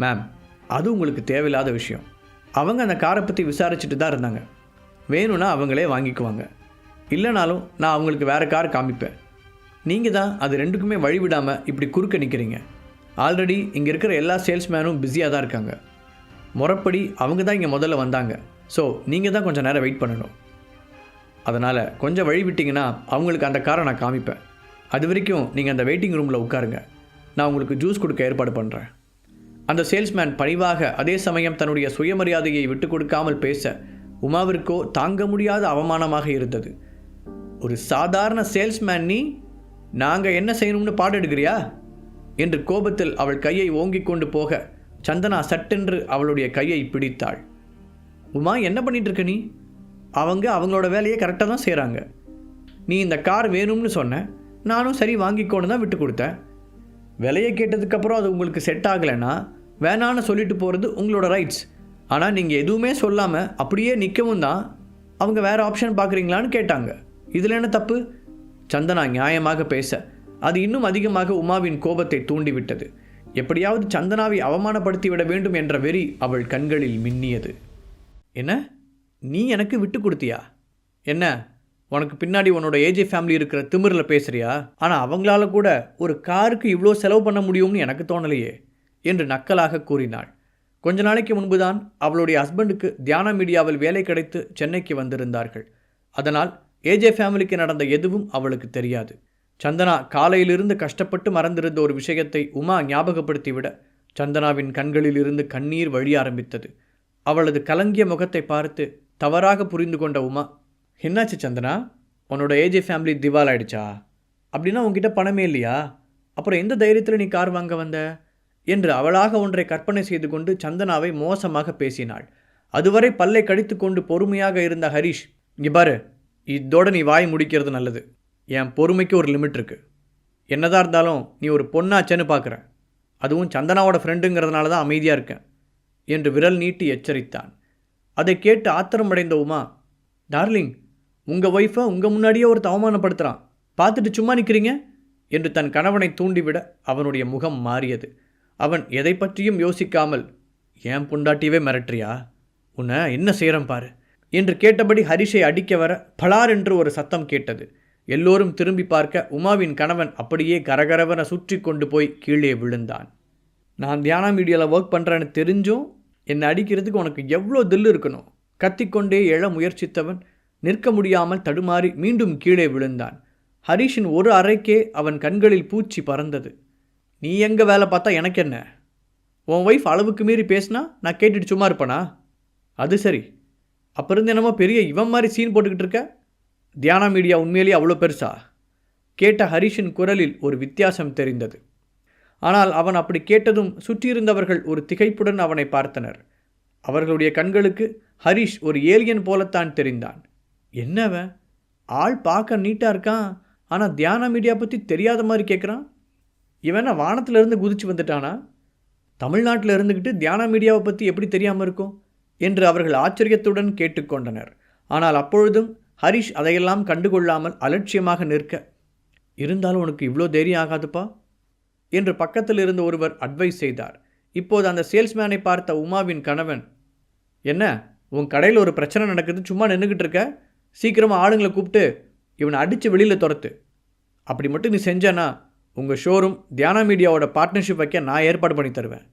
Ma'am, அது உங்களுக்கு தேவையில்லாத விஷயம். அவங்க அந்த காரை பற்றி விசாரிச்சுட்டு தான் இருந்தாங்க. வேணும்னா அவங்களே வாங்கிக்குவாங்க. இல்லைனாலும் நான் அவங்களுக்கு வேறு கார் காமிப்பேன். நீங்கள் தான் அது ரெண்டுக்குமே வழிவிடாமல் இப்படி குறுக்க நிற்கிறீங்க. ஆல்ரெடி இங்கே இருக்கிற எல்லா சேல்ஸ்மேனும் பிஸியாக தான் இருக்காங்க. முறைப்படி அவங்க தான் இங்கே முதல்ல வந்தாங்க. ஸோ நீங்கள் தான் கொஞ்சம் நேரம் வெயிட் பண்ணணும். அதனால் கொஞ்சம் வழி விட்டிங்கன்னா அவங்களுக்கு அந்த காரை நான் காமிப்பேன். அது வரைக்கும் நீங்கள் அந்த வெயிட்டிங் ரூமில் உட்காருங்க. நான் உங்களுக்கு ஜூஸ் கொடுக்க ஏற்பாடு பண்ணுறேன். அந்த சேல்ஸ்மேன் பணிவாக, அதே சமயம் தன்னுடைய சுயமரியாதையை விட்டு கொடுக்காமல் பேச உமாவிற்கோ தாங்க முடியாத அவமானமாக இருந்தது. ஒரு சாதாரண சேல்ஸ்மேன் நீ, நாங்கள் என்ன செய்யணும்னு பாடெடுக்கிறியா என்று கோபத்தில் அவள் கையை ஓங்கிக் கொண்டு போக சந்தனா சட்டென்று அவளுடைய கையை பிடித்தாள். உமா, என்ன பண்ணிட்டு இருக்க நீ? அவங்களோட வேலையை கரெக்டாக தான் செய்கிறாங்க. நீ இந்த கார் வேணும்னு சொன்ன, நானும் சரி வாங்கிக்கோன்னு தான் விட்டு கொடுத்தேன். விலையை கேட்டதுக்கப்புறம் அது உங்களுக்கு செட் ஆகலைன்னா வேணான்னு சொல்லிட்டு போகிறது உங்களோட ரைட்ஸ். ஆனால் நீங்கள் எதுவுமே சொல்லாமல் அப்படியே நிற்கவும் தான் அவங்க வேறு ஆப்ஷன் பார்க்குறீங்களான்னு கேட்டாங்க. இதில் என்ன தப்பு? சந்தனா நியாயமாக பேச அது இன்னும் அதிகமாக உமாவின் கோபத்தை தூண்டிவிட்டது. எப்படியாவது சந்தனாவை அவமானப்படுத்தி விட வேண்டும் என்ற வெறி அவள் கண்களில் மின்னியது. என்ன, நீ எனக்கு விட்டு கொடுத்தியா? என்ன, உனக்கு பின்னாடி உன்னோட ஏஜே ஃபேமிலி இருக்கிற திமிரில் பேசுகிறியா? ஆனால் அவங்களால கூட ஒரு காருக்கு இவ்வளோ செலவு பண்ண முடியும்னு எனக்கு தோணலையே என்று நக்கலாக கூறினாள். கொஞ்ச நாளைக்கு முன்புதான் அவளுடைய ஹஸ்பண்டுக்கு தியானா மீடியாவில் வேலை கிடைத்து சென்னைக்கு வந்திருந்தார்கள். அதனால் ஏஜே ஃபேமிலிக்கு நடந்த எதுவும் அவளுக்கு தெரியாது. சந்தனா காலையிலிருந்து கஷ்டப்பட்டு மறந்திருந்த ஒரு விஷயத்தை உமா ஞாபகப்படுத்திவிட சந்தனாவின் கண்களில் இருந்து கண்ணீர் வழிய ஆரம்பித்தது. அவளது கலங்கிய முகத்தை பார்த்து தவறாக புரிந்து கொண்ட உமா, என்னாச்சு சந்தனா, உன்னோட ஏஜே ஃபேமிலி திவால் ஆயிடுச்சா? அப்படின்னா உங்ககிட்ட பணமே இல்லையா? அப்புறம் எந்த தைரியத்தில் நீ கார் வாங்க வந்த என்று அவளாக ஒன்றை கற்பனை செய்து கொண்டு சந்தனாவை மோசமாக பேசினாள். அதுவரை பல்லை கடித்து கொண்டு பொறுமையாக இருந்த ஹரிஷ், இங்கே பாரு, இதோட நீ வாய் முடிக்கிறது நல்லது. என் பொறுமைக்கு ஒரு லிமிட் இருக்குது. என்னதான் இருந்தாலும் நீ ஒரு பொண்ணாச்சேன்னு பார்க்குறேன். அதுவும் சந்தனாவோட ஃப்ரெண்டுங்கிறதுனால தான் அமைதியாக இருக்கேன் என்று விரல் நீட்டி எச்சரித்தான். அதை கேட்டு ஆத்திரமடைந்த உமா, டார்லிங், உங்கள் ஒய்ஃபை உங்கள் முன்னாடியே ஒரு அவமானப்படுத்துகிறான், பார்த்துட்டு சும்மா நிற்கிறீங்க என்று தன் கணவனை தூண்டிவிட அவனுடைய முகம் மாறியது. அவன் எதை பற்றியும் யோசிக்காமல், ஏன் பொண்டாட்டியவே மிரட்டுறியா? உன்னை என்ன செய்கிறேன் பாரு என்று கேட்டபடி ஹரிஷை அடிக்க வர பலார் என்று ஒரு சத்தம் கேட்டது. எல்லோரும் திரும்பி பார்க்க உமாவின் கணவன் அப்படியே கரகரவன சுற்றி கொண்டு போய் கீழே விழுந்தான். நான் தியானா மீடியாவில் ஒர்க் பண்ணுறேன்னு தெரிஞ்சும் என்னை அடிக்கிறதுக்கு உனக்கு எவ்வளோ தில்லு இருக்கணும்? கத்திக்கொண்டே எழ முயற்சித்தவன் நிற்க முடியாமல் தடுமாறி மீண்டும் கீழே விழுந்தான். ஹரிஷின் ஒரு அறைக்கே அவன் கண்களில் பூச்சி பறந்தது. நீ எங்கே வேலை பார்த்தா எனக்கு என்ன? உன் ஒய்ஃப் அளவுக்கு மீறி பேசினா நான் கேட்டுட்டு சும்மா இருப்பேனா? அது சரி, அப்போ இருந்து என்னமோ பெரிய இவன் மாதிரி சீன் போட்டுக்கிட்டு இருக்க. தியானா மீடியா உண்மையிலேயே அவ்வளோ பெருசா? கேட்ட ஹரிஷின் குரலில் ஒரு வித்தியாசம் தெரிந்தது. ஆனால் அவன் அப்படி கேட்டதும் சுற்றியிருந்தவர்கள் ஒரு திகைப்புடன் அவனை பார்த்தனர். அவர்களுடைய கண்களுக்கு ஹரிஷ் ஒரு ஏலியன் போலத்தான் தெரிந்தான். என்னவன் ஆள் பார்க்க நீட்டாக இருக்கான், ஆனால் தியானா மீடியா பற்றி தெரியாத மாதிரி கேட்குறான். இவனை வானத்திலிருந்து குதிச்சு வந்துட்டானா? தமிழ்நாட்டில் இருந்துக்கிட்டு தியானா மீடியாவை பற்றி எப்படி தெரியாமல் இருக்கும் என்று அவர்கள் ஆச்சரியத்துடன் கேட்டுக்கொண்டனர். ஆனால் அப்பொழுதும் ஹரிஷ் அதையெல்லாம் கண்டுகொள்ளாமல் அலட்சியமாக நிற்க, இருந்தாலும் உனக்கு இவ்வளோ தைரியம் ஆகாதுப்பா என்று பக்கத்தில் இருந்த ஒருவர் அட்வைஸ் செய்தார். இப்போது அந்த சேல்ஸ்மேனை பார்த்த உமாவின் கணவன், என்ன உன் கடையில் ஒரு பிரச்சனை நடக்குது, சும்மா நின்றுக்கிட்டு இருக்க? சீக்கிரமாக ஆளுங்களை கூப்பிட்டு இவனை அடித்து வெளியில் துரத்து. அப்படி மட்டும் நீ செஞ்சேன்னா உங்கள் ஷோரூம் தியானா மீடியாவோட பார்ட்னர்ஷிப் வைக்க நான் ஏற்பாடு பண்ணி தருவேன்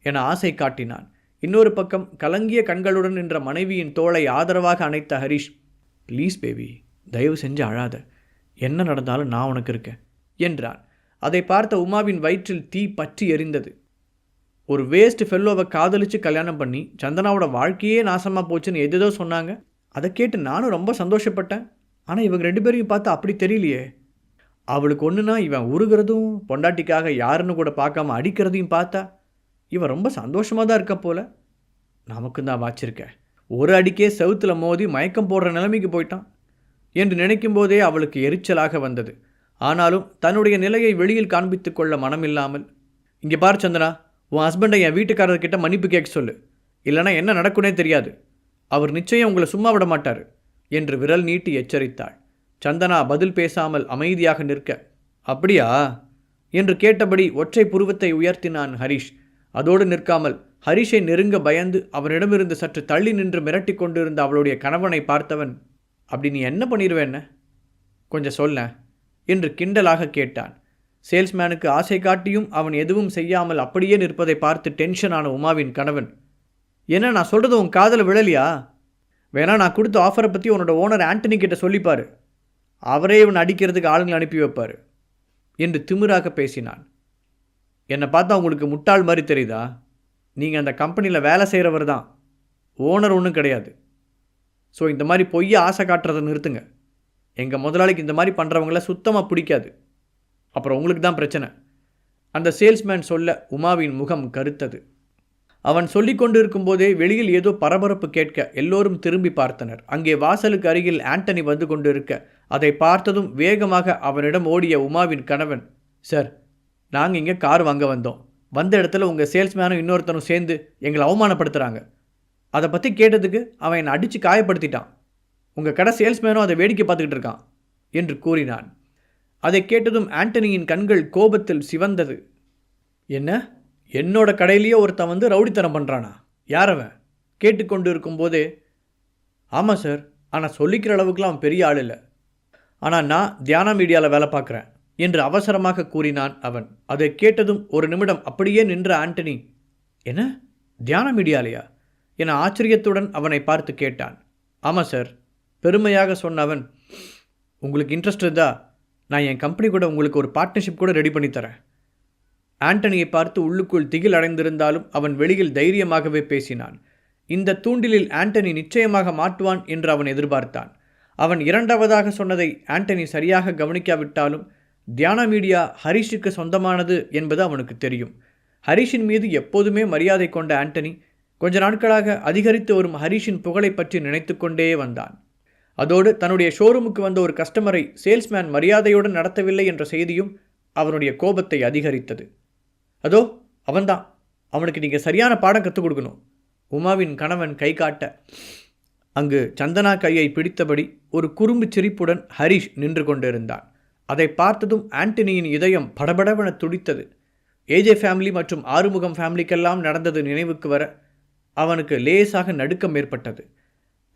என ஆசை காட்டினான். இன்னொரு பக்கம் கலங்கிய கண்களுடன் நின்ற மனைவியின் தோளை ஆதரவாக அணைத்த ஹரிஷ், ப்ளீஸ் பேபி, தயவு செஞ்சு அழாத, என்ன நடந்தாலும் நான் உனக்கு இருக்கேன் என்றான். அதை பார்த்த உமாவின் வயிற்றில் தீ பற்றி எரிந்தது. ஒரு வேஸ்ட் ஃபெல்லோவை காதலித்து கல்யாணம் பண்ணி சந்தனாவோட வாழ்க்கையே நாசமாக போச்சுன்னு எதேதோ சொன்னாங்க. அதை கேட்டு நானும் ரொம்ப சந்தோஷப்பட்டேன். ஆனால் இவங்க ரெண்டு பேரையும் பார்த்தா அப்படி தெரியலையே. அவளுக்கு ஒன்றுனா இவன் உருகிறதும் பொண்டாட்டிக்காக யாருன்னு கூட பார்க்காம அடிக்கிறதையும் பார்த்தா இவன் ரொம்ப சந்தோஷமாக தான் இருக்க போல. நமக்கு தான் வாச்சிருக்க, ஒரு அடிக்கே செவுத்தில் மோதி மயக்கம் போடுற நிலைமைக்கு போயிட்டான் என்று நினைக்கும் போதே அவளுக்கு எரிச்சலாக வந்தது. ஆனாலும் தன்னுடைய நிலையை வெளியில் காண்பித்து கொள்ள மனமில்லாமல், இங்கே பாரு சந்தனா, உன் ஹஸ்பண்டை என் வீட்டுக்காரர்கிட்ட மன்னிப்பு கேட்க சொல்லு, இல்லைனா என்ன நடக்குன்னே தெரியாது. அவர் நிச்சயம் உங்களை சும்மா விட மாட்டார் என்று விரல் நீட்டி எச்சரித்தாள். சந்தனா பதில் பேசாமல் அமைதியாக நிற்க, அப்படியா என்று கேட்டபடி ஒற்றை புருவத்தை உயர்த்தினான் ஹரிஷ். அதோடு நிற்காமல் ஹரிஷை நெருங்க பயந்து அவனிடமிருந்து சற்று தள்ளி நின்று மிரட்டி கொண்டிருந்த அவளுடைய கணவனை பார்த்தவன், அப்படி நீ என்ன பண்ணிடுவேன்ன, கொஞ்சம் சொல்ல என்று கிண்டலாக கேட்டான். சேல்ஸ்மேனுக்கு ஆசை காட்டியும் அவன் எதுவும் செய்யாமல் அப்படியே நிற்பதை பார்த்து டென்ஷனான உமாவின் கணவன், என்ன நான் சொல்கிறது உன் காதலை விழலையா? வேணா நான் கொடுத்த ஆஃபரை பற்றி உன்னோட ஓனர் ஆண்டனி கிட்ட சொல்லிப்பார், அவரே இவன் அடிக்கிறதுக்கு ஆளுங்களை அனுப்பி வைப்பார் என்று திமிராக பேசினான். என்னை பார்த்தா உங்களுக்கு முட்டாள் மாதிரி தெரியுதா? நீங்கள் அந்த கம்பெனியில் வேலை செய்கிறவர் தான், ஓனர் ஒன்றும் கிடையாது. ஸோ இந்த மாதிரி பொய்யை ஆசை காட்டுறதை நிறுத்துங்க. எங்கள் முதலாளிக்கு இந்த மாதிரி பண்ணுறவங்கள சுத்தமாக பிடிக்காது, அப்புறம் உங்களுக்கு தான் பிரச்சனை. அந்த சேல்ஸ்மேன் சொல்ல உமாவின் முகம் கருத்தது. அவன் சொல்லி கொண்டு இருக்கும்போதே வெளியில் ஏதோ பரபரப்பு கேட்க எல்லோரும் திரும்பி பார்த்தனர். அங்கே வாசலுக்கு அருகில் ஆண்டனி வந்து கொண்டு இருக்க அதை பார்த்ததும் வேகமாக அவனிடம் ஓடிய உமாவின் கணவன், சார், நாங்கள் இங்கே கார் வாங்க வந்தோம். வந்த இடத்துல உங்கள் சேல்ஸ்மேனும் இன்னொருத்தனும் சேர்ந்து எங்களை அவமானப்படுத்துகிறாங்க. அதை பற்றி கேட்டதுக்கு அவன் என்னை அடித்து காயப்படுத்திட்டான். உங்கள் கடை சேல்ஸ்மேனும் அதை வேடிக்கை பார்த்துக்கிட்டு இருக்கான் என்று கூறினான். அதை கேட்டதும் ஆண்டனியின் கண்கள் கோபத்தில் சிவந்தது. என்ன, என்னோட கடையிலேயே ஒருத்தன் வந்து ரவுடித்தனம் பண்ணுறானா? யார் அவன்? கேட்டுக்கொண்டு இருக்கும்போதே, ஆமாம் சார், ஆனால் சொல்லிக்கிற அளவுக்குலாம் அவன் பெரிய ஆள் இல்லை. ஆனால் நான் தியானா மீடியாவில் வேலை பார்க்குறேன் என்று அவசரமாக கூறினான் அவன். அதை கேட்டதும் ஒரு நிமிடம் அப்படியே நின்ற ஆண்டனி, என்ன, தியானா மீடியாலையா என ஆச்சரியத்துடன் அவனை பார்த்து கேட்டான். ஆமாம் சார், பெருமையாக சொன்ன அவன், உங்களுக்கு இன்ட்ரெஸ்ட் இருந்தா நான் என் கம்பெனி கூட உங்களுக்கு ஒரு பார்ட்னர்ஷிப் கூட ரெடி பண்ணித்தரேன். ஆண்டனியை பார்த்து உள்ளுக்குள் திகில் அடைந்திருந்தாலும் அவன் வெளியில் தைரியமாகவே பேசினான். இந்த தூண்டிலில் ஆண்டனி நிச்சயமாக மாட்டுவான் என்று அவன் எதிர்பார்த்தான். அவன் இரண்டாவதாக சொன்னதை ஆண்டனி சரியாக கவனிக்காவிட்டாலும் தியானா மீடியா ஹரிஷுக்கு சொந்தமானது என்பது அவனுக்கு தெரியும். ஹரிஷின் மீது எப்போதுமே மரியாதை கொண்ட ஆண்டனி கொஞ்ச நாட்களாக அதிகரித்து வரும் ஹரிஷின் புகழை பற்றி நினைத்து கொண்டே வந்தான். அதோடு தன்னுடைய ஷோரூமுக்கு வந்த ஒரு கஸ்டமரை சேல்ஸ்மேன் மரியாதையுடன் நடத்தவில்லை என்ற செய்தியும் அவனுடைய கோபத்தை அதிகரித்தது. அதோ அவன்தான், அவனுக்கு நீங்கள் சரியான பாடம் கற்றுக் கொடுக்கணும். உமாவின் கணவன் கை காட்ட அங்கு சந்தனா கையை பிடித்தபடி ஒரு குறும்பு சிரிப்புடன் ஹரிஷ் நின்று கொண்டிருந்தான். அதை பார்த்ததும் ஆண்டனியின் இதயம் படபடவென துடித்தது. ஏஜே ஃபேமிலி மற்றும் ஆறுமுகம் ஃபேமிலிக்கெல்லாம் நடந்தது நினைவுக்கு வர அவனுக்கு லேசாக நடுக்கம் ஏற்பட்டது.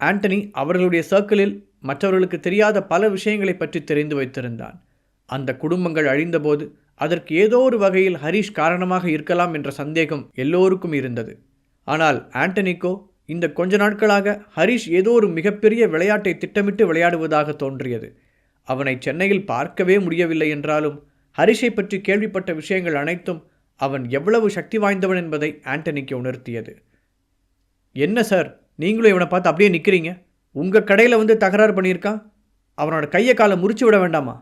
ஆண்டனி அவர்களுடைய சர்க்கிளில் மற்றவர்களுக்கு தெரியாத பல விஷயங்களை பற்றி தெரிந்து வைத்திருந்தான். அந்த குடும்பங்கள் அழிந்தபோது அதற்கு ஏதோ ஒரு வகையில் ஹரிஷ் காரணமாக இருக்கலாம் என்ற சந்தேகம் எல்லோருக்கும் இருந்தது. ஆனால் ஆண்டனிக்கோ இந்த கொஞ்ச நாட்களாக ஹரிஷ் ஏதோ ஒரு மிகப்பெரிய விளையாட்டை திட்டமிட்டு விளையாடுவதாக தோன்றியது. அவனை சென்னையில் பார்க்கவே முடியவில்லை என்றாலும் ஹரிஷை பற்றி கேள்விப்பட்ட விஷயங்கள் அனைத்தும் அவன் எவ்வளவு சக்தி வாய்ந்தவன் என்பதை ஆண்டனிக்கு உணர்த்தியது. என்ன சார், நீங்களும் இவனை பார்த்து அப்படியே நிற்கிறீங்க? உங்கள் கடையில் வந்து தகராறு பண்ணியிருக்கான், அவனோட கையை காலை முறிச்சு விட வேண்டாமா?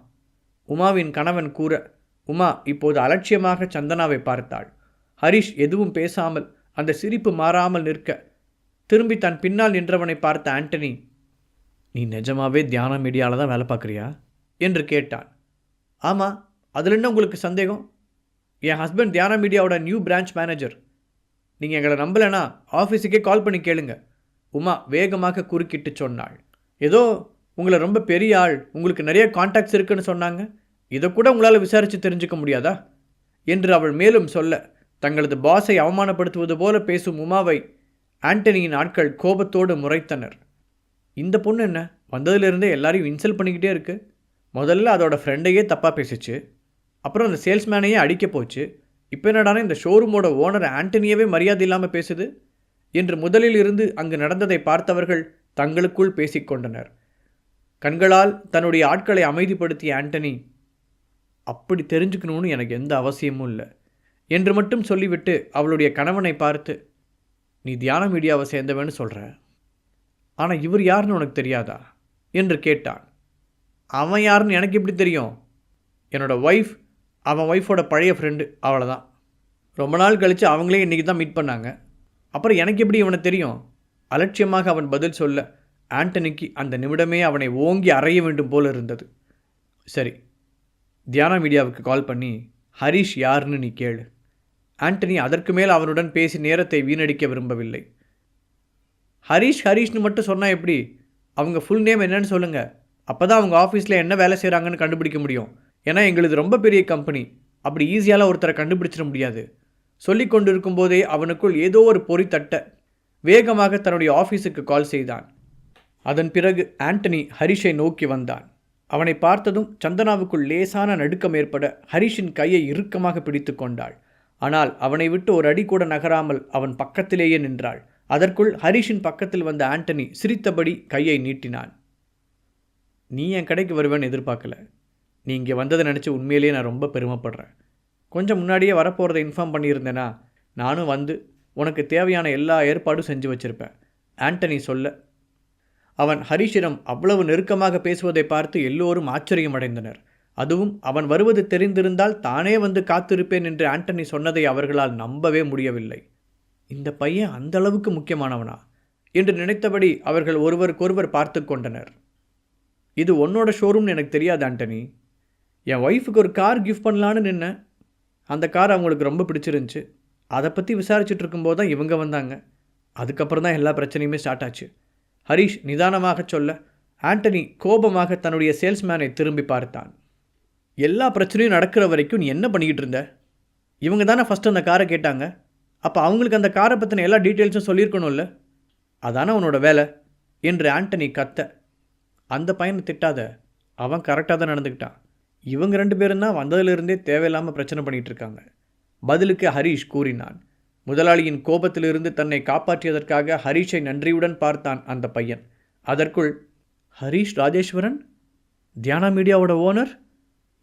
உமாவின் கணவன் கூற உமா இப்போது அலட்சியமாக சந்தனாவை பார்த்தாள். ஹரிஷ் எதுவும் பேசாமல் அந்த சிரிப்பு மாறாமல் நிற்க திரும்பி தன் பின்னால் நின்றவனை பார்த்த ஆண்டனி, நீ நிஜமாவே தியானா மீடியாவில் தான் வேலை பார்க்குறியா என்று கேட்டான். ஆமாம், அதில் என்ன உங்களுக்கு சந்தேகம்? என் ஹஸ்பண்ட் தியானா மீடியாவோட நியூ பிரான்ச் மேனேஜர். நீங்கள் எங்களை நம்பலைன்னா ஆஃபீஸுக்கே கால் பண்ணி கேளுங்க, உமா வேகமாக குறுக்கிட்டு சொன்னாள். ஏதோ உங்களை ரொம்ப பெரிய ஆள், உங்களுக்கு நிறைய கான்டாக்ட்ஸ் இருக்குன்னு சொன்னாங்க, இதை கூட உங்களால் விசாரித்து தெரிஞ்சுக்க முடியாதா என்று அவள் மேலும் சொல்ல தங்களது பாஸை அவமானப்படுத்துவது போல பேசும் உமாவை ஆண்டனியின் ஆட்கள் கோபத்தோடு முறைத்தனர். இந்த பொண்ணு என்ன வந்ததுலேருந்தே எல்லாரையும் இன்சல்ட் பண்ணிக்கிட்டே இருக்கு. முதல்ல அதோட ஃப்ரெண்டையே தப்பாக பேசிச்சு, அப்புறம் அந்த சேல்ஸ்மேனையே அடிக்க போச்சு, இப்போ என்னடானா இந்த ஷோரூமோட ஓனர் ஆண்டனியவே மரியாதை இல்லாமல் பேசுது என்று முதலில் இருந்து அங்கு நடந்ததை பார்த்தவர்கள் தங்களுக்குள் பேசிக்கொண்டனர். கண்களால் தன்னுடைய ஆட்களை அமைதிப்படுத்திய ஆண்டனி, அப்படி தெரிஞ்சுக்கணும்னு எனக்கு எந்த அவசியமும் இல்லை என்று மட்டும் சொல்லிவிட்டு அவளுடைய கணவனை பார்த்து, நீ தியானா மீடியாவை சேர்ந்தவன்னு சொல்கிற, ஆனால் இவர் யாருன்னு உனக்கு தெரியாதா என்று கேட்டான். அவன் யாருன்னு எனக்கு எப்படி தெரியும்? என்னோட ஒய்ஃப், அவன் ஒய்ஃபோட பழைய ஃப்ரெண்டு, அவ்வளோதான். ரொம்ப நாள் கழித்து அவங்களே இன்றைக்கி தான் மீட் பண்ணாங்க, அப்புறம் எனக்கு எப்படி இவனை தெரியும்? அலட்சியமாக அவன் பதில் சொல்ல ஆண்டனிக்கு அந்த நிமிடமே அவனை ஓங்கி அறைய வேண்டும் போல் இருந்தது. சரி, தியானா மீடியாவுக்கு கால் பண்ணி ஹரிஷ் யாருன்னு நீ கேளு. ஆண்டனி அதற்கு மேல் அவனுடன் பேசி நேரத்தை வீணடிக்க விரும்பவில்லை. ஹரிஷ்னு மட்டும் சொன்னால் எப்படி? அவங்க ஃபுல் நேம் என்னன்னு சொல்லுங்கள், அப்போ தான் அவங்க ஆஃபீஸில் என்ன வேலை செய்கிறாங்கன்னு கண்டுபிடிக்க முடியும். ஏன்னா எங்களுது ரொம்ப பெரிய கம்பெனி, அப்படி ஈஸியால் ஒருத்தரை கண்டுபிடிச்சிட முடியாது. சொல்லிக் கொண்டிருக்கும் போதே அவனுக்குள் ஏதோ ஒரு பொறி தட்ட வேகமாக தன்னுடைய ஆஃபீஸுக்கு கால் செய்தான். அதன் பிறகு ஆண்டனி ஹரிஷை நோக்கி வந்தான். அவனை பார்த்ததும் சந்தனாவுக்குள் லேசான நடுக்கம் ஏற்பட ஹரிஷின் கையை இறுக்கமாக பிடித்து கொண்டாள். ஆனால் அவனை விட்டு ஒரு அடி கூட நகராமல் அவன் பக்கத்திலேயே நின்றாள். அதற்குள் ஹரிஷின் பக்கத்தில் வந்த ஆண்டனி சிரித்தபடி கையை நீட்டினான். நீ என் கடைக்கு வருவேன்னு எதிர்பார்க்கல. நீ இங்கே வந்ததை நினச்சி உண்மையிலேயே நான் ரொம்ப பெருமைப்படுறேன். கொஞ்சம் முன்னாடியே வரப்போகிறத இன்ஃபார்ம் பண்ணியிருந்தேனா நானும் வந்து உனக்கு தேவையான எல்லா ஏற்பாடும் செஞ்சு வச்சுருப்பேன், ஆண்டனி சொல்ல. அவன் ஹரிஷிடம் அவ்வளவு நெருக்கமாக பேசுவதை பார்த்து எல்லோரும் ஆச்சரியம் அடைந்தனர். அதுவும் அவன் வருவது தெரிந்திருந்தால் தானே வந்து காத்திருப்பேன் என்று ஆண்டனி சொன்னதை அவர்களால் நம்பவே முடியவில்லை. இந்த பையன் அந்த அளவுக்கு முக்கியமானவனா என்று நினைத்தபடி அவர்கள் ஒருவருக்கொருவர் பார்த்து கொண்டனர். இது உன்னோட ஷோரூம்னு எனக்கு தெரியாது ஆண்டனி. என் ஒய்ஃபுக்கு ஒரு கார் கிஃப்ட் பண்ணலான்னு நின்னேன். அந்த கார் அவங்களுக்கு ரொம்ப பிடிச்சிருந்துச்சு. அதை பற்றி விசாரிச்சுட்டு இருக்கும்போது தான் இவங்க வந்தாங்க. அதுக்கப்புறம் தான் எல்லா பிரச்சனையுமே ஸ்டார்ட் ஆச்சு, ஹரிஷ் நிதானமாக சொல்ல. ஆண்டனி கோபமாக தன்னுடைய சேல்ஸ்மேனை திரும்பி பார்த்தான். எல்லா பிரச்சனையும் நடக்கிற வரைக்கும் நீ என்ன பண்ணிக்கிட்டு இருந்த? இவங்க தானே ஃபஸ்ட்டு அந்த காரை கேட்டாங்க. அப்போ அவங்களுக்கு அந்த காரை பற்றின எல்லா டீட்டெயில்ஸும் சொல்லியிருக்கணும்ல. அதானே உன்னோட வேலை என்று ஆண்டனி கத்த. அந்த பையனை திட்டாத, அவன் கரெக்டாக தான் நடந்துக்கிட்டான். இவங்க 2 பேரும் தான் வந்ததிலிருந்தே தேவையில்லாமல் பிரச்சனை பண்ணிகிட்டு இருக்காங்க, பதிலுக்கு ஹரிஷ் கூறினான். முதலாளியின் கோபத்திலிருந்து தன்னை காப்பாற்றியதற்காக ஹரிஷை நன்றியுடன் பார்த்தான் அந்த பையன். அதற்குள், ஹரிஷ் ராஜேஸ்வரன், தியானா மீடியாவோட ஓனர்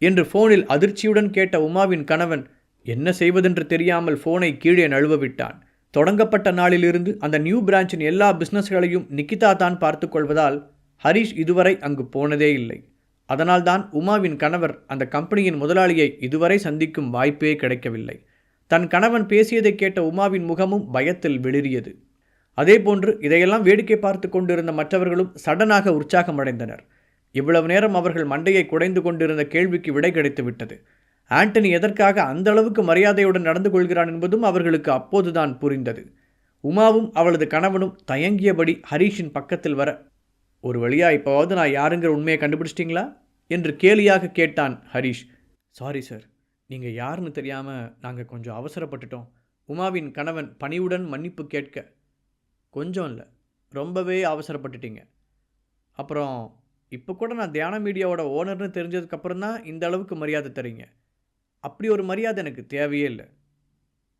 என்று ஃபோனில் அதிர்ச்சியுடன் கேட்ட உமாவின் கணவன் என்ன செய்வதென்று தெரியாமல் ஃபோனை கீழே நழுவ விட்டான். தொடங்கப்பட்ட நாளிலிருந்து அந்த நியூ பிரான்ச்சின் எல்லா பிஸ்னஸ்களையும் நிக்கிதா தான் பார்த்து கொள்வதால் ஹரிஷ் இதுவரை அங்கு போனதே இல்லை. அதனால்தான் உமாவின் கணவர் அந்த கம்பெனியின் முதலாளியை இதுவரை சந்திக்கும் வாய்ப்பே கிடைக்கவில்லை. தன் கணவன் பேசியதை கேட்ட உமாவின் முகமும் பயத்தில் வெளிரியது. அதேபோன்று இதையெல்லாம் வேடிக்கை பார்த்து கொண்டிருந்த மற்றவர்களும் சடனாக உற்சாகமடைந்தனர். இவ்வளவு நேரம் அவர்கள் மண்டையை குடைந்து கொண்டிருந்த கேள்விக்கு விடை கிடைத்து விட்டது. ஆண்டனி எதற்காக அந்த அளவுக்கு மரியாதையுடன் நடந்து கொள்கிறான் என்பதும் அவர்களுக்கு அப்போதுதான் புரிந்தது. உமாவும் அவளது கணவனும் தயங்கியபடி ஹரிஷின் பக்கத்தில் வர, ஒரு வழியா இப்போவாவது நான் யாருங்கிற உண்மையை கண்டுபிடிச்சிட்டிங்களா என்று கேலியாக கேட்டான் ஹரிஷ். சாரி சார், நீங்கள் யாருன்னு தெரியாமல் நாங்கள் கொஞ்சம் அவசரப்பட்டுட்டோம். உமாவின் கணவன் பணிவுடன் மன்னிப்பு கேட்க, கொஞ்சம் இல்லை, ரொம்பவே அவசரப்பட்டுட்டீங்க. அப்புறம் இப்போ கூட நான் தியானா மீடியாவோட ஓனர்னு தெரிஞ்சதுக்கப்புறம் தான் இந்த அளவுக்கு மரியாதை தரீங்க. அப்படி ஒரு மரியாதை எனக்கு தேவையே இல்லை.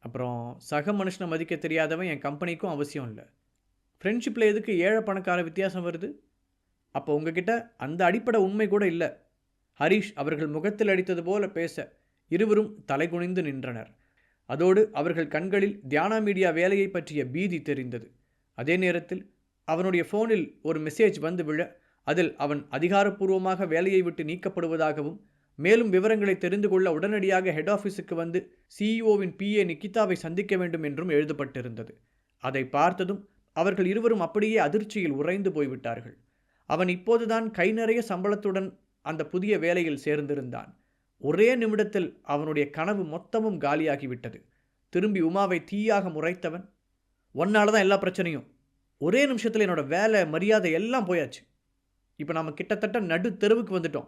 அப்புறம் சக மனுஷனை மதிக்க தெரியாதவன் என் கம்பெனிக்கும் அவசியம் இல்லை. ஃப்ரெண்ட்ஷிப்பில் எதுக்கு ஏழை பணக்கார வித்தியாசம் வருது? அப்போ உங்ககிட்ட அந்த அடிப்படை உண்மை கூட இல்லை. ஹரிஷ் அவர்கள் முகத்தில் அடித்தது போல பேச இருவரும் தலைகுனிந்து நின்றனர். அதோடு அவர்கள் கண்களில் தியானா மீடியா வேலையை பற்றிய பீதி தெரிந்தது. அதே நேரத்தில் அவனுடைய ஃபோனில் ஒரு மெசேஜ் வந்து விழ அதில் அவன் அதிகாரப்பூர்வமாக வேலையை விட்டு நீக்கப்படுவதாகவும் மேலும் விவரங்களை தெரிந்து கொள்ள உடனடியாக ஹெட் ஆஃபீஸுக்கு வந்து சிஇஓவின் PA நிக்கிதாவை சந்திக்க வேண்டும் என்றும் எழுதப்பட்டிருந்தது. அதை பார்த்ததும் அவர்கள் இருவரும் அப்படியே அதிர்ச்சியில் உறைந்து போய்விட்டார்கள். அவன் இப்போதுதான் கை நிறைய சம்பளத்துடன் அந்த புதிய வேலையில் சேர்ந்திருந்தான். ஒரே நிமிடத்தில் அவனுடைய கனவு மொத்தமும் காலியாகிவிட்டது. திரும்பி உமாவை தீயாக முறைத்தவன், ஒன்னால தான் எல்லா பிரச்சனையும், ஒரே நிமிஷத்தில் என்னோட வேலை மரியாதை எல்லாம் போயாச்சு, இப்போ நாம் கிட்டத்தட்ட நடு தெருவுக்கு வந்துட்டோம்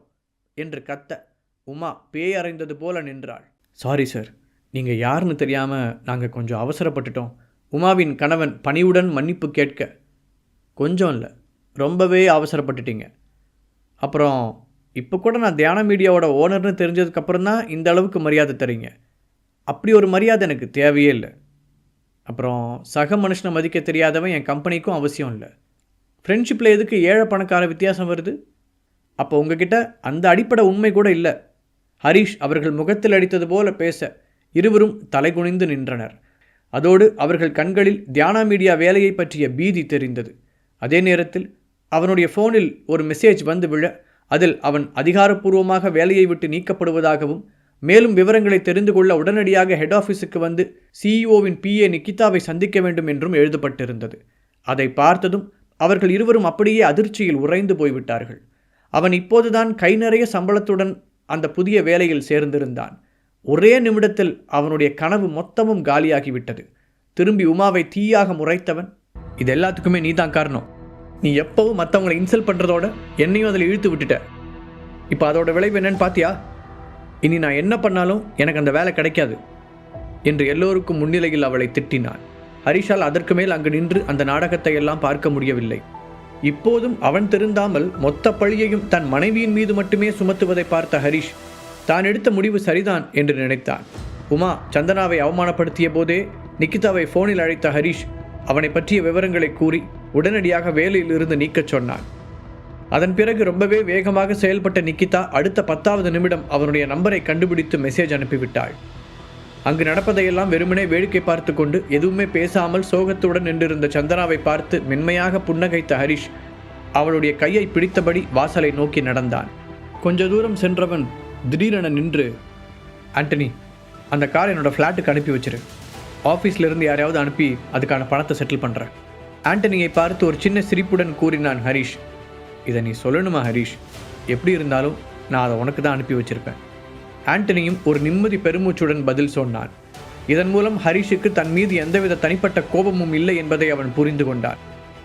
என்று கத்த உமா பேய் அறைந்தது போல நின்றாள். சாரி சார், நீங்கள் யாருன்னு தெரியாமல் நாங்கள் கொஞ்சம் அவசரப்பட்டுட்டோம். உமாவின் கணவன் பணிவுடன் மன்னிப்பு கேட்க, கொஞ்சம் இல்லை, ரொம்பவே அவசரப்பட்டுட்டீங்க. அப்புறம் இப்போ கூட நான் தியானா மீடியாவோட ஓனர்னு தெரிஞ்சதுக்கப்புறம் தான் இந்த அளவுக்கு மரியாதை தரீங்க. அப்படி ஒரு மரியாதை எனக்கு தேவையே இல்லை. அப்புறம் சக மனுஷனை மதிக்க தெரியாதவன் என் கம்பெனிக்கும் அவசியம் இல்லை. ஃப்ரெண்ட்ஷிப்பில் எதுக்கு ஏழை பணக்கார வித்தியாசம் வருது? அப்போ உங்ககிட்ட அந்த அடிப்படை உண்மை கூட இல்லை. ஹரிஷ் அவர்கள் முகத்தில் அடித்தது போல பேச இருவரும் தலைகுனிந்து நின்றனர். அதோடு அவர்கள் கண்களில் தியானா மீடியா வேலையை பற்றிய பீதி தெரிந்தது. அதே நேரத்தில் அவனுடைய ஃபோனில் ஒரு மெசேஜ் வந்து விழ அதில் அவன் அதிகாரப்பூர்வமாக வேலையை விட்டு நீக்கப்படுவதாகவும் மேலும் விவரங்களை தெரிந்து கொள்ள உடனடியாக ஹெட் ஆஃபீஸுக்கு வந்து சிஇஓவின் PA நிக்கிதாவை சந்திக்க வேண்டும் என்றும் எழுதப்பட்டிருந்தது. அதை பார்த்ததும் அவர்கள் இருவரும் அப்படியே அதிர்ச்சியில் உறைந்து போய்விட்டார்கள். அவன் இப்போதுதான் கை நிறைய சம்பளத்துடன் அந்த புதிய வேலையில் சேர்ந்திருந்தான். ஒரே நிமிடத்தில் அவனுடைய கனவு மொத்தமும் காலியாகிவிட்டது. திரும்பி உமாவை தீயாக முறைத்தவன், இது எல்லாத்துக்குமே நீ தான் காரணம். நீ எப்பவும் மற்றவங்களை இன்சல்ட் பண்ணுறதோட என்னையும் அதில் இழுத்து விட்டுட்ட. இப்போ அதோட விளைவு என்னன்னு பார்த்தியா? இனி நான் என்ன பண்ணாலும் எனக்கு அந்த வேலை கிடைக்காது. என்று எல்லோருக்கும் முன்னிலையில் அவளை திட்டினான். ஹரிஷால் அதற்கு மேல் அங்கு நின்று அந்த நாடகத்தை எல்லாம் பார்க்க முடியவில்லை. இப்போதும் அவன் திருந்தாமல் மொத்த பழியையும் தன் மனைவியின் மீது மட்டுமே சுமத்துவதை பார்த்த ஹரிஷ் தான் எடுத்த முடிவு சரிதான் என்று நினைத்தான். உமா சந்தனாவை அவமானப்படுத்திய போதே நிக்கிதாவை போனில் அழைத்த ஹரிஷ் அவனை பற்றிய விவரங்களை கூறி உடனடியாக வேலையில் இருந்து நீக்கச் சொன்னான். அதன் பிறகு ரொம்பவே வேகமாக செயல்பட்ட நிக்கிதா அடுத்த 10வது நிமிடம் அவனுடைய நம்பரை கண்டுபிடித்து மெசேஜ் அனுப்பிவிட்டாள். அங்கு நடப்பதையெல்லாம் வெறுமனே வேடிக்கை பார்த்து கொண்டு எதுவுமே பேசாமல் சோகத்துடன் நின்றிருந்த சந்தனாவை பார்த்து மென்மையாக புன்னகைத்த ஹரிஷ் அவளுடைய கையை பிடித்தபடி வாசலை நோக்கி நடந்தான். கொஞ்ச தூரம் சென்றவன் திடீரென நின்று, ஆண்டனி, அந்த கார் என்னோட ஃப்ளாட்டுக்கு அனுப்பி வச்சிரு. ஆஃபீஸில் இருந்து யாரையாவது அனுப்பி அதுக்கான பணத்தை செட்டில் பண்ணுறேன். ஆண்டனியை பார்த்து ஒரு சின்ன சிரிப்புடன் கூறினான் ஹரிஷ். இதை நீ சொல்லணுமா ஹரிஷ்? எப்படி இருந்தாலும் நான் அதை உனக்கு தான் அனுப்பி வச்சிருப்பேன். ஆண்டனியும் ஒரு நிம்மதி பெருமூச்சுடன் பதில் சொன்னான். இதன் மூலம் ஹரிஷுக்கு தன் மீது எந்தவித தனிப்பட்ட கோபமும் இல்லை என்பதை அவன் புரிந்து கொண்டான்.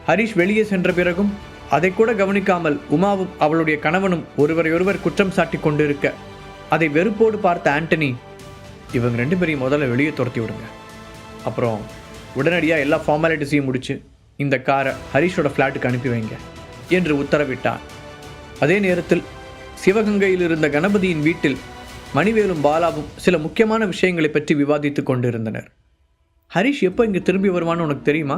ஹரிஷ் வெளியே சென்ற பிறகும் அதை கூட கவனிக்காமல் உமாவும் அவளுடைய கணவனும் ஒருவரையொருவர் குற்றம் சாட்டி கொண்டிருக்க அதை வெறுப்போடு பார்த்த ஆண்டனி, இவங்க 2 பேரையும் முதல்ல வெளியே துரத்தி விடுங்க, அப்புறம் உடனடியாக எல்லா ஃபார்மாலிட்டிஸையும் முடித்து இந்த காரை ஹரிஷோட ஃப்ளாட்டுக்கு அனுப்பி வைங்க என்று உத்தரவிட்டான். அதே நேரத்தில் சிவகங்கையில் இருந்த கணபதியின் வீட்டில் மணிவேலும் பாலாவும் சில முக்கியமான விஷயங்களை பற்றி விவாதித்து கொண்டிருந்தனர். ஹரிஷ் எப்போ இங்கே திரும்பி வருவான்னு உனக்கு தெரியுமா?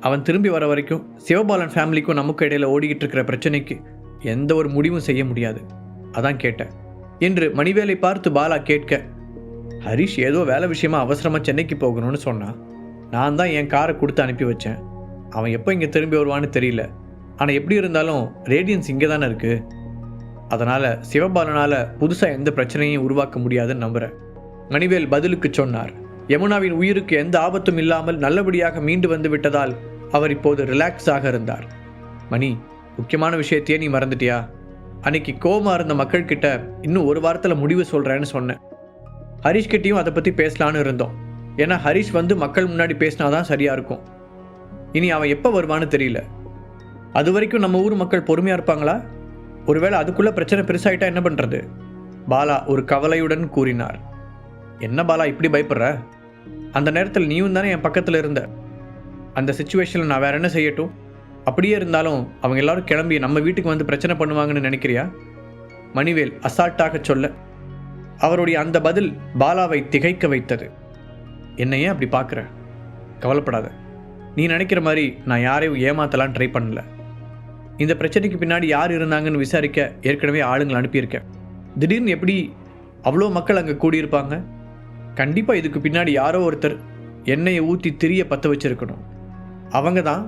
அவன் திரும்பி வர வரைக்கும் சிவபாலன் ஃபேமிலிக்கும் நமக்கு இடையில் ஓடிக்கிட்டு இருக்கிற பிரச்சனைக்கு எந்த ஒரு முடிவும் செய்ய முடியாது, அதான் கேட்டேன் என்று மணிவேலை பார்த்து பாலா கேட்க, ஹரிஷ் ஏதோ வேலை விஷயமா அவசரமாக சென்னைக்கு போகணும்னு சொன்னான். நான் தான் என் காரை கொடுத்து அனுப்பி வச்சேன். அவன் எப்போ இங்கே திரும்பி வருவான்னு தெரியல. ஆனால் எப்படி இருந்தாலும் ரேடியன்ஸ் இங்கே தானே இருக்குது. அதனால் சிவபாலனால் புதுசாக எந்த பிரச்சனையும் உருவாக்க முடியாதுன்னு நம்புகிறேன். மணிவேல் பதிலுக்கு சொன்னார். யமுனாவின் உயிருக்கு எந்த ஆபத்தும் இல்லாமல் நல்லபடியாக மீண்டு வந்து விட்டதால் அவர் இப்போது ரிலாக்ஸாக இருந்தார். மணி, முக்கியமான விஷயத்தையே நீ மறந்துட்டியா? அன்னைக்கு கோவமாக இருந்த மக்கள்கிட்ட இன்னும் ஒரு வாரத்தில் முடிவு சொல்கிறேன்னு சொன்னேன். ஹரிஷ்கிட்டையும் அதை பற்றி பேசலான்னு இருந்தோம். ஏன்னா ஹரிஷ் வந்து மக்கள் முன்னாடி பேசினாதான் சரியாக இருக்கும். இனி அவன் எப்போ வருவான்னு தெரியல. அது வரைக்கும் நம்ம ஊர் மக்கள் பொறுமையாக இருப்பாங்களா? ஒருவேளை அதுக்குள்ளே பிரச்சனை பெருசாகிட்டா என்ன பண்ணுறது? பாலா ஒரு கவலையுடன் கூறினார். என்ன பாலா இப்படி பயப்படுற? அந்த நேரத்தில் நீயும் தானே என் பக்கத்தில் இருந்த. அந்த சிச்சுவேஷனில் நான் வேற என்ன செய்யட்டும்? அப்படியே இருந்தாலும் அவங்க எல்லாரும் கிளம்பி நம்ம வீட்டுக்கு வந்து பிரச்சனை பண்ணுவாங்கன்னு நினைக்கிறியா? மணிவேல் அசால்ட்டாக சொல்ல அவருடைய அந்த பதில் பாலாவை திகைக்க வைத்தது. என்னையே அப்படி பார்க்குற? கவலைப்படாத. நீ நினைக்கிற மாதிரி நான் யாரையும் ஏமாத்தலாம் ட்ரை பண்ணல. இந்த பிரச்சனைக்கு பின்னாடி யார் இருந்தாங்கன்னு விசாரிக்க ஏற்கனவே ஆளுங்களை அனுப்பியிருக்கேன். திடீர்னு எப்படி அவ்வளோ மக்கள் அங்கே கூடியிருப்பாங்க? கண்டிப்பாக இதுக்கு பின்னாடி யாரோ ஒருத்தர் எண்ணெயை ஊற்றி திரிய பற்ற வச்சிருக்கணும். அவங்க தான்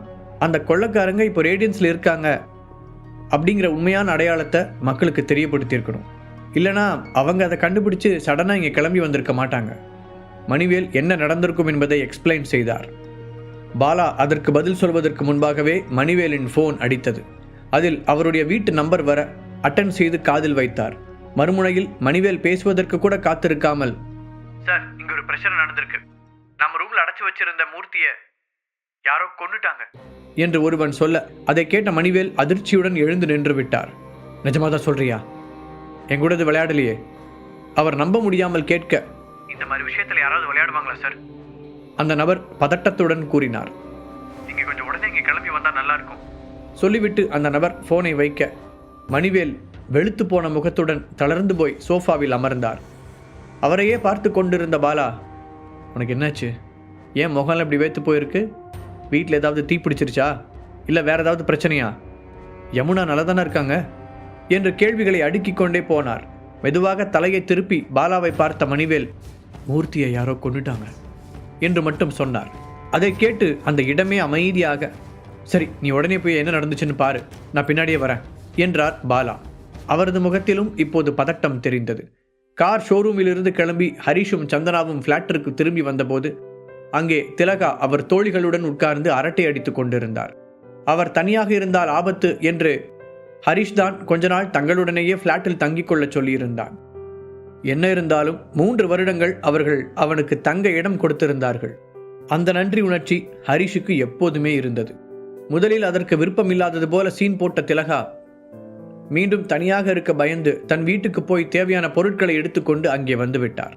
அந்த கொள்ளைக்காரங்க இப்போ ரேடியன்ஸில் இருக்காங்க அப்படிங்கிற உண்மையான அடையாளத்தை மக்களுக்கு தெரியப்படுத்தியிருக்கணும். இல்லைனா அவங்க அதை கண்டுபிடிச்சு சடனாக இங்கே கிளம்பி வந்திருக்க மாட்டாங்க. மணிவேல் என்ன நடந்திருக்கும் என்பதை எக்ஸ்பிளைன் செய்தார். பாலா அதற்கு பதில் சொல்வதற்கு முன்பாகவே மணிவேலின் ஃபோன் அடித்தது. அதில் அவருடைய வீட்டு நம்பர் வர அட்டன் செய்து காதில் வைத்தார். மறுமுனையில் மணிவேல் பேசுவதற்கு கூட காத்திருக்காமல், சார், இங்க ஒரு பிரச்சனை நடந்திருக்கு. நம்ம ரூம்ல அடைச்சு வச்சிருந்த மூர்த்தியை யாரோ கொன்னுட்டாங்க என்று ஒருவன் சொல்ல அதை கேட்ட மணிவேல் அதிர்ச்சியுடன் எழுந்து நின்று விட்டார். நிஜமாதான் சொல்றியா? என் கூட விளையாடலையே. அவர் நம்ப முடியாமல் கேட்க, இந்த மாதிரி விஷயத்துல யாராவது விளையாடுவாங்களா சார்? அந்த நபர் பதட்டத்துடன் கூறினார். நீங்க கொஞ்சம் உடனே இங்கே கிளம்பி வந்தா நல்லா இருக்கும் சொல்லிவிட்டு அந்த நபர் போனை வைக்க மணிவேல் வெளுத்து போன முகத்துடன் தளர்ந்து போய் சோஃபாவில் அமர்ந்தார். அவரையே பார்த்து கொண்டிருந்த பாலா, உனக்கு என்னாச்சு? ஏன் முகம் இப்படி வைத்து போயிருக்கு? வீட்டில் ஏதாவது தீ பிடிச்சிருச்சா? இல்லை வேற ஏதாவது பிரச்சனையா? யமுனா நல்லா தானே இருக்காங்க என்று கேள்விகளை அடுக்கிக் கொண்டே போனார். மெதுவாக தலையை திருப்பி பாலாவை பார்த்த மணிவேல், மூர்த்தியை யாரோ கொன்னுட்டாங்க என்று மட்டும் சொன்னார். அதை கேட்டு அந்த இடமே அமைதியாக, சரி, நீ உடனே போய் என்ன நடந்துச்சுன்னு பாரு, நான் பின்னாடியே வரேன் என்றார் பாலா. அவரது முகத்திலும் இப்போது பதட்டம் தெரிந்தது. கார் ஷோரூமிலிருந்து கிளம்பி ஹரிஷும் சந்தனாவும் ஃப்ளாட்டிற்கு திரும்பி வந்தபோது அங்கே திலகா அவர் தோழிகளுடன் உட்கார்ந்து அரட்டை அடித்துக் கொண்டிருந்தார். அவர் தனியாக இருந்தால் ஆபத்து என்று ஹரிஷ் தான் கொஞ்ச நாள் தங்களுடனேயே ஃப்ளாட்டில் தங்கிக் கொள்ள சொல்லியிருந்தான். என்ன இருந்தாலும் 3 வருடங்கள் அவர்கள் அவனுக்கு தங்க இடம் கொடுத்திருந்தார்கள். அந்த நன்றி உணர்ச்சி ஹரிஷுக்கு எப்போதுமே இருந்தது. முதலில் அதற்கு விருப்பமில்லாதது போல சீன் போட்ட திலகா மீண்டும் தனியாக இருக்க பயந்து தன் வீட்டுக்கு போய் தேவையான பொருட்களை எடுத்துக்கொண்டு அங்கே வந்துவிட்டார்.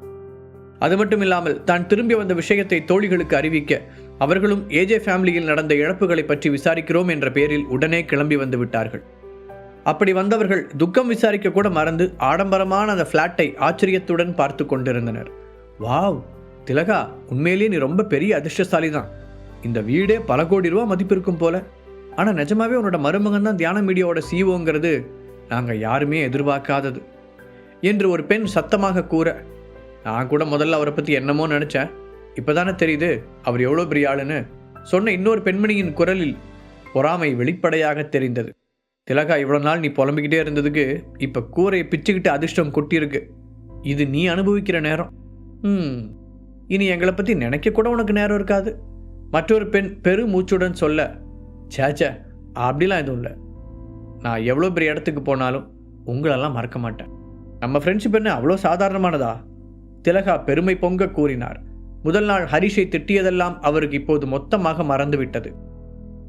அது மட்டும் இல்லாமல் தான் திரும்பி வந்த விஷயத்தை தோழிகளுக்கு அறிவிக்க அவர்களும் ஏஜே ஃபேமிலியில் நடந்த இழப்புகளை பற்றி விசாரிக்கிறோம் என்ற பெயரில் உடனே கிளம்பி வந்து விட்டார்கள். அப்படி வந்தவர்கள் துக்கம் விசாரிக்க கூட மறந்து ஆடம்பரமான அந்த ஃப்ளாட்டை ஆச்சரியத்துடன் பார்த்து கொண்டிருந்தனர். வாவ் திலகா, உண்மையிலேயே நீ ரொம்ப பெரிய அதிர்ஷ்டசாலி தான். இந்த வீடே பல கோடி ரூபா மதிப்பு இருக்கும் போல. ஆனால் நிஜமாவே உன்னோட மருமகன் தான் தியான மீடியாவோட சிஓங்கிறது நாங்கள் யாருமே எதிர்பார்க்காதது என்று ஒரு பெண் சத்தமாக கூற, நான் கூட முதல்ல அவரை பற்றி என்னமோ நினச்சேன், இப்போ தானே தெரியுது அவர் எவ்வளோ பெரிய ஆளுன்னு சொன்ன இன்னொரு பெண்மணியின் குரலில் பொறாமை வெளிப்படையாக தெரிந்தது. திலகா, இவ்வளோ நாள் நீ புலம்பிக்கிட்டே இருந்ததுக்கு இப்போ கூரையை பிச்சுக்கிட்டு அதிர்ஷ்டம் கொட்டியிருக்கு. இது நீ அனுபவிக்கிற நேரம். இனி எங்களை பற்றி நினைக்க கூட உனக்கு நேரம் இருக்காது. மற்றொரு பெண் பெரு மூச்சுடன் சொல்ல, சேச்சே அப்படிலாம் எதுவும் இல்லை. நான் எவ்வளோ பெரிய இடத்துக்கு போனாலும் உங்களெல்லாம் மறக்க மாட்டேன். நம்ம ஃப்ரெண்ட்ஷிப் என்ன அவ்வளோ சாதாரணமானதா? திலகா பெருமை பொங்க கூறினார். முதல் நாள் ஹரிஷை திட்டியதெல்லாம் அவருக்கு இப்போது மொத்தமாக மறந்துவிட்டது.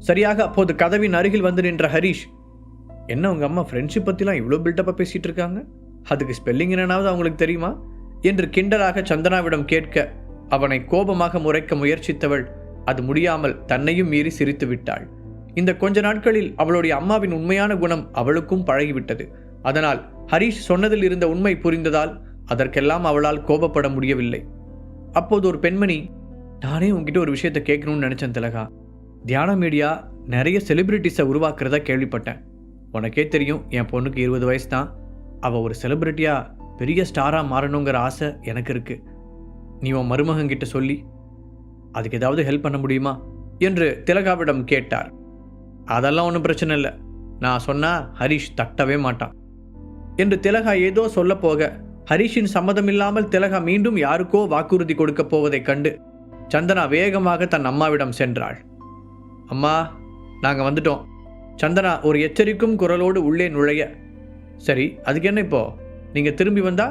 சரியாக அப்போது கதவின் அருகில் வந்து நின்ற ஹரிஷ், என்ன உங்கள் அம்மா ஃப்ரெண்ட்ஷிப் பற்றிலாம் இவ்வளோ பில்டப்பாக பேசிகிட்டு இருக்காங்க, அதுக்கு ஸ்பெல்லிங் என்னன்னாவது அவங்களுக்கு தெரியுமா என்று கிண்டலாக சந்தனாவிடம் கேட்க அவனை கோபமாக முறைக்க முயற்சித்தவள் அது முடியாமல் தன்னையும் மீறி சிரித்து விட்டாள். இந்த கொஞ்ச நாட்களில் அவளுடைய அம்மாவின் உண்மையான குணம் அவளுக்கும் பழகிவிட்டது. அதனால் ஹரிஷ் சொன்னதில் இருந்த உண்மை புரிந்ததால் அதற்கெல்லாம் அவளால் கோபப்பட முடியவில்லை. அப்போது ஒரு பெண்மணி, நானே உங்ககிட்ட ஒரு விஷயத்தை கேட்கணும்னு நினச்சேன் திலகா. தியான மீடியா நிறைய செலிபிரிட்டிஸை உருவாக்குறதா கேள்விப்பட்டேன். உனக்கே தெரியும், என் பொண்ணுக்கு 20 வயசு தான். அவள் ஒரு செலிபிரிட்டியாக பெரிய ஸ்டாராக மாறணுங்கிற ஆசை எனக்கு இருக்குது. நீ உன் மருமகன்கிட்ட சொல்லி அதுக்கு ஏதாவது ஹெல்ப் பண்ண முடியுமா என்று திலகாவிடம் கேட்டார். அதெல்லாம் ஒன்றும் பிரச்சனை இல்லை, நான் சொன்னால் ஹரிஷ் தட்டவே மாட்டான் என்று திலகா ஏதோ சொல்ல போக ஹரிஷின் சம்மதமில்லாமல் திலகா மீண்டும் யாருக்கோ வாக்குறுதி கொடுக்க போவதைக் கண்டு சந்தனா வேகமாக தன் அம்மாவிடம் சென்றாள். அம்மா, நாங்கள் வந்துட்டோம். சந்தனா ஒரு எச்சரிக்கும் குரலோடு உள்ளே நுழைய, சரி அதுக்கு என்ன இப்போ? நீங்கள் திரும்பி வந்தா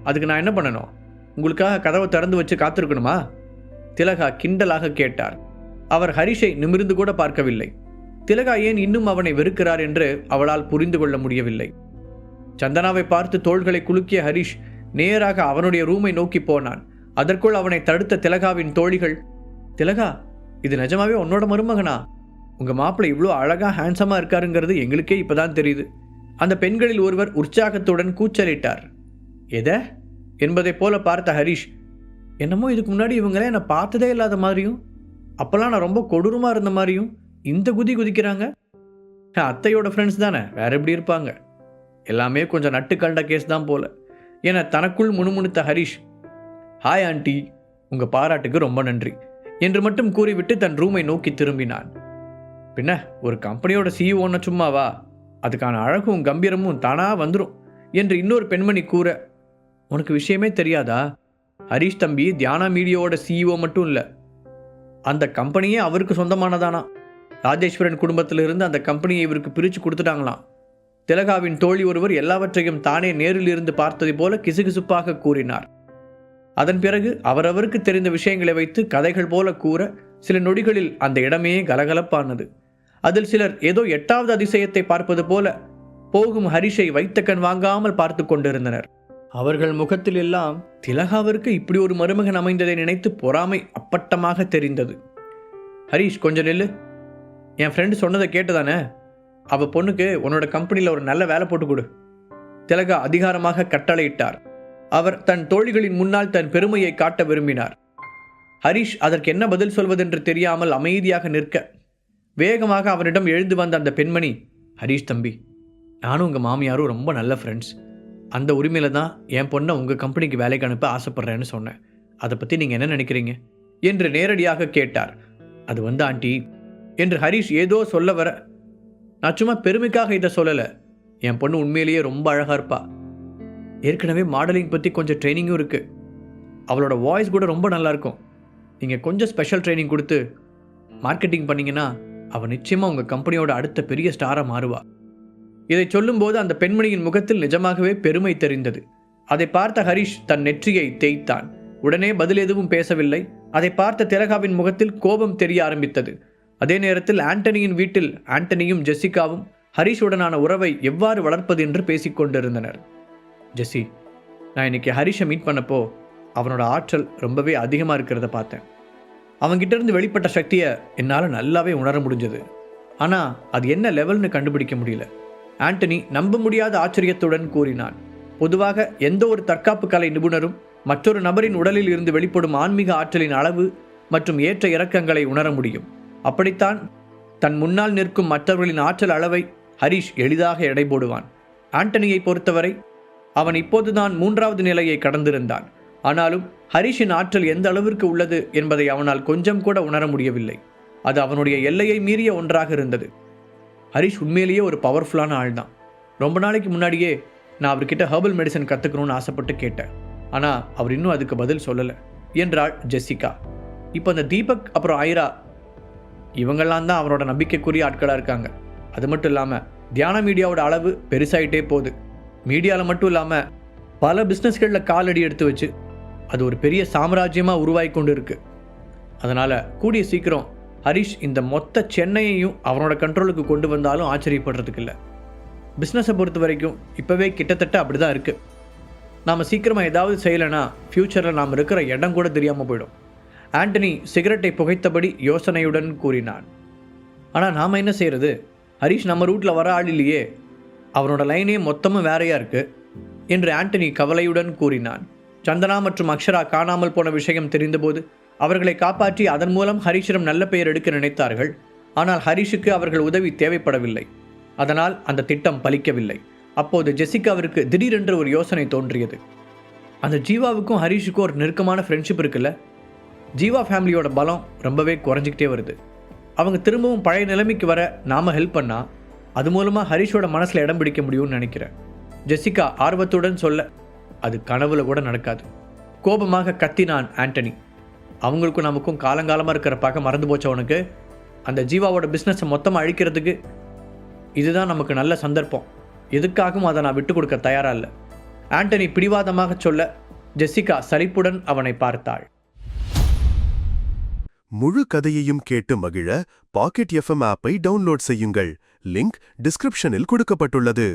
அதுக்கு நான் என்ன பண்ணணும்? உங்களுக்காக கதவை திறந்து வச்சு காத்திருக்கணுமா? திலகா கிண்டலாக கேட்டார். அவர் ஹரிஷை நிமிர்ந்து கூட பார்க்கவில்லை. திலகா ஏன் இன்னும் அவனை வெறுக்கிறார் என்று அவளால் புரிந்து கொள்ள முடியவில்லை. சந்தனாவை பார்த்து தோள்களை குலுக்கிய ஹரிஷ் நேராக அவனுடைய ரூமை நோக்கி போனான். அதற்குள் அவனை தடுத்த திலகாவின் தோழிகள், திலகா, இது நிஜமாவே உன்னோட மருமகனா? உங்கள் மாப்பிள்ளை இவ்வளோ அழகாக ஹேண்ட்ஸமாக இருக்காருங்கிறது எங்களுக்கே இப்போதான் தெரியுது. அந்த பெண்களில் ஒருவர் உற்சாகத்துடன் கூச்சலிட்டார். எதை என்பதை போல பார்த்த ஹரிஷ், என்னமோ இதுக்கு முன்னாடி இவங்களே என்னை பார்த்ததே இல்லாத மாதிரியும், அப்போல்லாம் நான் ரொம்ப கொடூரமாக இருந்த மாதிரியும் இந்த குதி குதிக்கிறாங்க. அத்தையோட ஃப்ரெண்ட்ஸ் தானே, வேற எப்படி இருப்பாங்க? எல்லாமே கொஞ்சம் நட்டு கண்ட கேஸ் தான் போல என தனக்குள் முணுமுணுத்த ஹரிஷ், ஹாய் ஆண்டி, உங்கள் பாராட்டுக்கு ரொம்ப நன்றி என்று மட்டும் கூறிவிட்டு தன் ரூமை நோக்கி திரும்பினான். பின்ன ஒரு கம்பெனியோட சிஇஓன்னு சும்மாவா? அதுக்கான அழகும் கம்பீரமும் தானா வந்துடும் என்று இன்னொரு பெண்மணி கூற, உனக்கு விஷயமே தெரியாதா? ஹரிஷ் தம்பி தியானா மீடியாவோட சிஇஓ மட்டும் இல்லை, அந்த கம்பெனியே அவருக்கு சொந்தமானதானா. ராஜேஸ்வரன் குடும்பத்திலிருந்து அந்த கம்பெனியை இவருக்கு பிரித்து கொடுத்துட்டாங்களாம். திலகாவின் தோழி ஒருவர் எல்லாவற்றையும் தானே நேரில் இருந்து பார்த்தது போல கிசுகிசுப்பாக கூறினார். அதன் பிறகு அவரவருக்கு தெரிந்த விஷயங்களை வைத்து கதைகள் போல கூற சில நொடிகளில் அந்த இடமே கலகலப்பானது. அதில் சிலர் ஏதோ 8வது அதிசயத்தை பார்ப்பது போல போகும் ஹரிஷை வைத்த கண் வாங்காமல் பார்த்து கொண்டிருந்தனர். அவர்கள் முகத்தில் எல்லாம் திலகாவிற்கு இப்படி ஒரு மருமகன் அமைந்ததை நினைத்து பொறாமை அப்பட்டமாக தெரிந்தது. ஹரிஷ், கொஞ்சம் நெல்லு. என் ஃப்ரெண்டு சொன்னதை கேட்டதானே? அவள் பொண்ணுக்கு உன்னோட கம்பெனியில் ஒரு நல்ல வேலை போட்டு கொடு. திலகா அதிகாரமாக கட்டளையிட்டார். அவர் தன் தோழிகளின் முன்னால் தன் பெருமையை காட்ட விரும்பினார். ஹரிஷ் அதற்கு என்ன பதில் சொல்வதென்று தெரியாமல் அமைதியாக நிற்க வேகமாக அவனிடம் எழுந்து வந்த அந்த பெண்மணி, ஹரிஷ் தம்பி, நானும் உங்கள் மாமியாரும் ரொம்ப நல்ல ஃப்ரெண்ட்ஸ். அந்த உரிமையில் தான் என் பொண்ணை உங்கள் கம்பெனிக்கு வேலைக்கு அனுப்ப ஆசைப்பட்றேன்னு சொன்னேன். அதை பற்றி நீங்கள் என்ன நினைக்கிறீங்க என்று நேரடியாக கேட்டார். அது ஆண்டி என்று ஹரிஷ் ஏதோ சொல்ல வர, நான் சும்மா பெருமைக்காக இதை சொல்லலை. என் பொண்ணு உண்மையிலேயே ரொம்ப அழகாக இருப்பா. ஏற்கனவே மாடலிங் பற்றி கொஞ்சம் ட்ரைனிங்கும் இருக்குது. அவளோட வாய்ஸ் கூட ரொம்ப நல்லாயிருக்கும். நீங்கள் கொஞ்சம் ஸ்பெஷல் ட்ரைனிங் கொடுத்து மார்க்கெட்டிங் பண்ணிங்கன்னா அவள் நிச்சயமாக உங்கள் கம்பெனியோட அடுத்த பெரிய ஸ்டாராக மாறுவா. இதை சொல்லும்போது அந்த பெண்மணியின் முகத்தில் நிஜமாகவே பெருமை தெரிந்தது. அதை பார்த்த ஹரிஷ் தன் நெற்றியை தேய்த்தான். உடனே பதில் எதுவும் பேசவில்லை. அதை பார்த்த திலகாவின் முகத்தில் கோபம் தெரிய ஆரம்பித்தது. அதே நேரத்தில் ஆண்டனியின் வீட்டில் ஆண்டனியும் ஜெசிகாவும் ஹரிஷுடனான உறவை எவ்வாறு வளர்ப்பது என்று பேசிக்கொண்டிருந்தனர். ஜெஸ்ஸி, நான் இன்னைக்கு ஹரிஷை மீட் பண்ணப்போ அவனோட ஆற்றல் ரொம்பவே அதிகமாக இருக்கிறத பார்த்தேன். அவன்கிட்ட இருந்து வெளிப்பட்ட சக்தியை என்னால் நல்லாவே உணர முடிஞ்சது. ஆனால் அது என்ன லெவல்னு கண்டுபிடிக்க முடியல. ஆண்டனி நம்ப முடியாத ஆச்சரியத்துடன் கூறினான். பொதுவாக எந்த ஒரு தற்காப்பு கலை நிபுணரும் மற்றொரு நபரின் உடலில் இருந்து வெளிப்படும் ஆன்மீக ஆற்றலின் அளவு மற்றும் ஏற்ற இறக்கங்களை உணர முடியும். அப்படித்தான் தன் முன்னால் நிற்கும் மற்றவர்களின் ஆற்றல் அளவை ஹரிஷ் எளிதாக எடை போடுவான். ஆண்டனியை பொறுத்தவரை அவன் இப்போதுதான் 3வது நிலையை கடந்திருந்தான். ஆனாலும் ஹரிஷின் ஆற்றல் எந்த அளவிற்கு உள்ளது என்பதை அவனால் கொஞ்சம் கூட உணர முடியவில்லை. அது அவனுடைய எல்லையை மீறிய ஒன்றாக இருந்தது. ஹரிஷ் உண்மையிலேயே ஒரு பவர்ஃபுல்லான ஆள் தான். ரொம்ப நாளைக்கு முன்னாடியே நான் அவர்கிட்ட ஹெர்பல் மெடிசன் கற்றுக்கணும்னு ஆசைப்பட்டு கேட்டேன். ஆனால் அவர் இன்னும் அதுக்கு பதில் சொல்லலை என்றாள் ஜெசிகா. இப்போ அந்த தீபக் அப்புறம் ஐரா இவங்கெல்லாம் தான் அவனோட நம்பிக்கைக்குரிய ஆட்களாக இருக்காங்க. அது மட்டும் இல்லாமல் தியான மீடியாவோட அளவு பெருசாயிட்டே போகுது. மீடியாவில் மட்டும் இல்லாமல் பல பிஸ்னஸ்களில் காலடி எடுத்து வச்சு அது ஒரு பெரிய சாம்ராஜ்யமாக உருவாகி கொண்டு இருக்கு. அதனால் கூடிய சீக்கிரம் ஹரிஷ் இந்த மொத்த சென்னையையும் அவனோட கண்ட்ரோலுக்கு கொண்டு வந்தாலும் ஆச்சரியப்படுறதுக்கு இல்லை. பிஸ்னஸை பொறுத்த வரைக்கும் இப்போவே கிட்டத்தட்ட அப்படி தான் இருக்குது. நாம் சீக்கிரமாக ஏதாவது செய்யலைன்னா ஃப்யூச்சரில் நாம் இருக்கிற இடம் கூட தெரியாமல் போயிடும். ஆண்டனி சிகரெட்டை புகைத்தபடி யோசனையுடன் கூறினான். ஆனால் நாம் என்ன செய்கிறது? ஹரிஷ் நம்ம ரூட்டில் வர ஆள் இல்லையே, அவனோட லைனே மொத்தமும் வேறையாக இருக்குது என்று ஆண்டனி கவலையுடன் கூறினான். சந்தனா மற்றும் அக்ஷரா காணாமல் போன விஷயம் தெரிந்தபோது அவர்களை காப்பாற்றி அதன் மூலம் ஹரிஷிடம் நல்ல பெயர் எடுக்க நினைத்தார்கள். ஆனால் ஹரிஷுக்கு அவர்கள் உதவி தேவைப்படவில்லை. அதனால் அந்த திட்டம் பலிக்கவில்லை. அப்போது ஜெசிகாவிற்கு திடீரென்று ஒரு யோசனை தோன்றியது. அந்த ஜீவாவுக்கும் ஹரிஷுக்கும் ஒரு நெருக்கமான ஃப்ரெண்ட்ஷிப் இருக்குல்ல. ஜீவா ஃபேமிலியோட பலம் ரொம்பவே குறைஞ்சிக்கிட்டே வருது. அவங்க திரும்பவும் பழைய நிலைமைக்கு வர நாம் ஹெல்ப் பண்ணால் அது மூலமாக ஹரிஷோட மனசில் இடம் பிடிக்க முடியும்னு நினைக்கிறேன். ஜெசிகா ஆர்வத்துடன் சொல்ல, அது கனவுல கூட நடக்காது. கோபமாக கத்தினான் ஆண்டனி. அவங்களுக்கும் நமக்கும் காலங்காலமாக இருக்கிற பார்க்க மறந்து போச்சவனுக்கு அந்த ஜீவாவோட பிஸ்னஸை மொத்தமாக அழிக்கிறதுக்கு இதுதான் நமக்கு நல்ல சந்தர்ப்பம். எதுக்காகவும் அதை நான் விட்டு கொடுக்க தயாராக இல்லை. ஆண்டனி பிடிவாதமாக சொல்ல ஜெசிகா சலிப்புடன் அவனை பார்த்தாள். முழு கதையையும் கேட்டு மகிழ பாக்கெட் FM ஆப்பை டவுன்லோட் செய்யுங்கள். லிங்க் டிஸ்கிரிப்ஷனில் கொடுக்கப்பட்டுள்ளது.